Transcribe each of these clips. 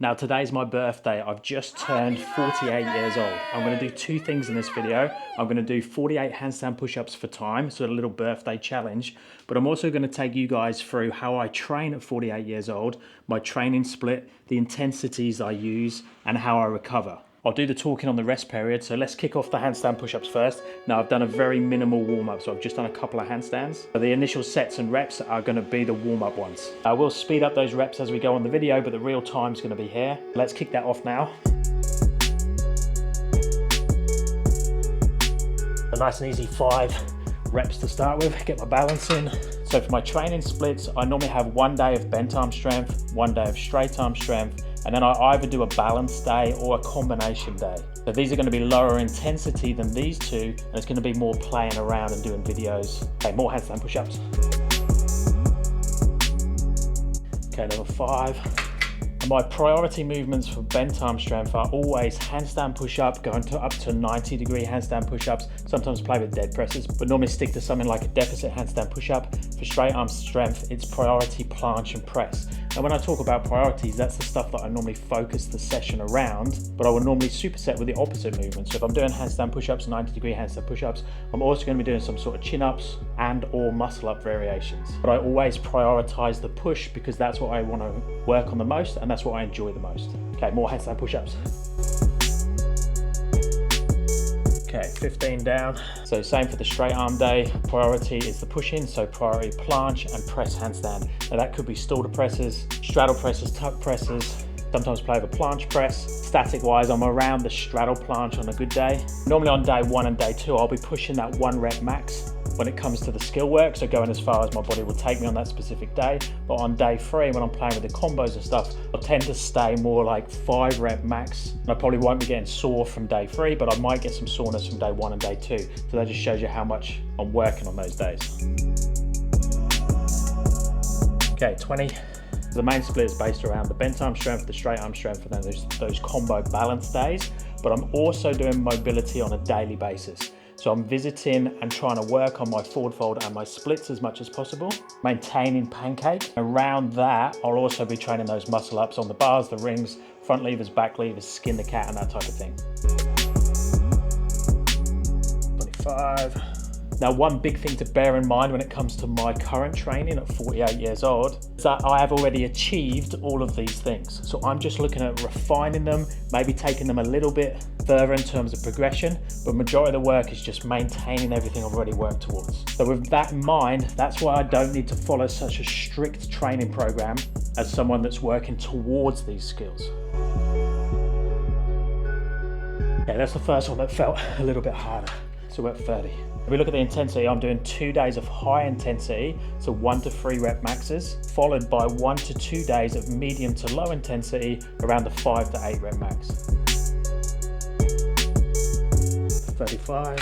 Now today's my birthday. I've just turned 48 years old. I'm going to do two things in this video. I'm going to do 48 handstand push-ups for time, so a little birthday challenge, but I'm also going to take you guys through how I train at 48 years old, my training split, the intensities I use, and how I recover. I'll do the talking on the rest period, so let's kick off the handstand push-ups first. Now I've done a very minimal warm-up, so I've just done a couple of handstands. So the initial sets and reps are going to be the warm-up ones. I will speed up those reps as we go on the video, but the real time's going to be here. Let's kick that off now. A nice and easy 5 reps to start with, get my balance in. So for my training splits, I normally have 1 day of bent arm strength, 1 day of straight arm strength, and then I either do a balance day or a combination day. So these are going to be lower intensity than these two, and it's going to be more playing around and doing videos. Okay, more handstand push-ups. Okay, level 5. And my priority movements for bent arm strength are always handstand push-up, going to up to 90-degree handstand push-ups, sometimes play with dead presses, but normally stick to something like a deficit handstand push-up. For straight arm strength, it's priority planche and press. And when I talk about priorities, that's the stuff that I normally focus the session around, but I will normally superset with the opposite movement. So if I'm doing handstand push-ups, 90-degree handstand push-ups, I'm also going to be doing some sort of chin-ups and or muscle-up variations. But I always prioritize the push because that's what I want to work on the most, and that's what I enjoy the most. Okay, more handstand push-ups. Okay, 15 down. So same for the straight arm day. Priority is the push-in, so priority planche and press handstand. Now that could be shoulder presses, straddle presses, tuck presses, sometimes play with a planche press. Static wise, I'm around the straddle planche on a good day. Normally on day 1 and day 2, I'll be pushing that 1 rep max when it comes to the skill work, so going as far as my body will take me on that specific day. But on day 3, when I'm playing with the combos and stuff, I'll tend to stay more like 5 rep max. And I probably won't be getting sore from day 3, but I might get some soreness from day 1 and day 2. So that just shows you how much I'm working on those days. Okay, 20. The main split is based around the bent arm strength, the straight arm strength, and then there's those combo balance days. But I'm also doing mobility on a daily basis. So I'm visiting and trying to work on my forward fold and my splits as much as possible, maintaining pancake. Around that, I'll also be training those muscle ups on the bars, the rings, front levers, back levers, skin the cat, and that type of thing. 25. Now, one big thing to bear in mind when it comes to my current training at 48 years old is that I have already achieved all of these things. So I'm just looking at refining them, maybe taking them a little bit further in terms of progression, but majority of the work is just maintaining everything I've already worked towards. So with that in mind, that's why I don't need to follow such a strict training program as someone that's working towards these skills. Okay, that's the first one that felt a little bit harder. So we're at 30. If we look at the intensity, I'm doing 2 days of high intensity, so 1 to 3 rep maxes, followed by 1 to 2 days of medium to low intensity, around the 5 to 8 rep max. 35.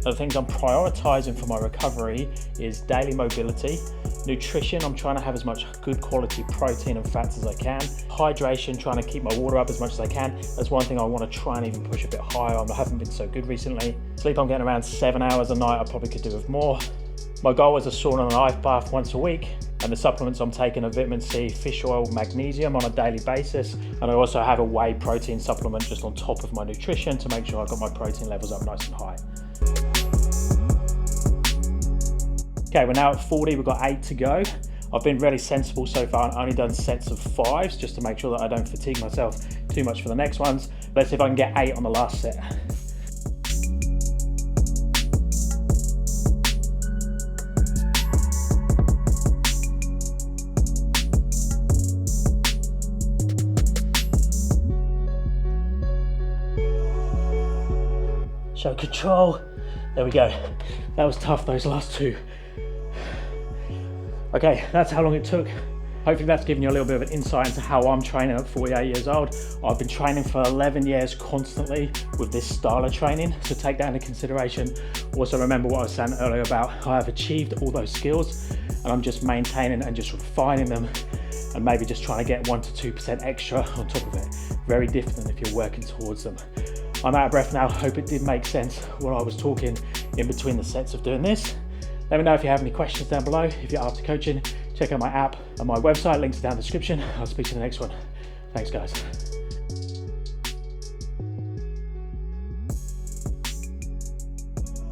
The things I'm prioritizing for my recovery is daily mobility, nutrition. I'm trying to have as much good quality protein and fats as I can. Hydration, trying to keep my water up as much as I can. That's one thing I want to try and even push a bit higher. I haven't been so good recently. Sleep, I'm getting around 7 hours a night. I probably could do with more. My goal is a sauna and an ice bath once a week. And the supplements I'm taking are vitamin C, fish oil, magnesium on a daily basis. And I also have a whey protein supplement just on top of my nutrition to make sure I've got my protein levels up nice and high. Okay, we're now at 40, we've got 8 to go. I've been really sensible so far and only done sets of 5s just to make sure that I don't fatigue myself too much for the next ones. Let's see if I can get 8 on the last set. Show control. There we go. That was tough, those last 2. Okay, that's how long it took. Hopefully that's given you a little bit of an insight into how I'm training at 48 years old. I've been training for 11 years constantly with this style of training, so take that into consideration. Also remember what I was saying earlier about I have achieved all those skills and I'm just maintaining and just refining them and maybe just trying to get 1 to 2% extra on top of it. Very different than if you're working towards them. I'm out of breath now. Hope it did make sense when I was talking in between the sets of doing this. Let me know if you have any questions down below. If you're after coaching, check out my app and my website, links down in the description. I'll speak to you in the next one. Thanks, guys.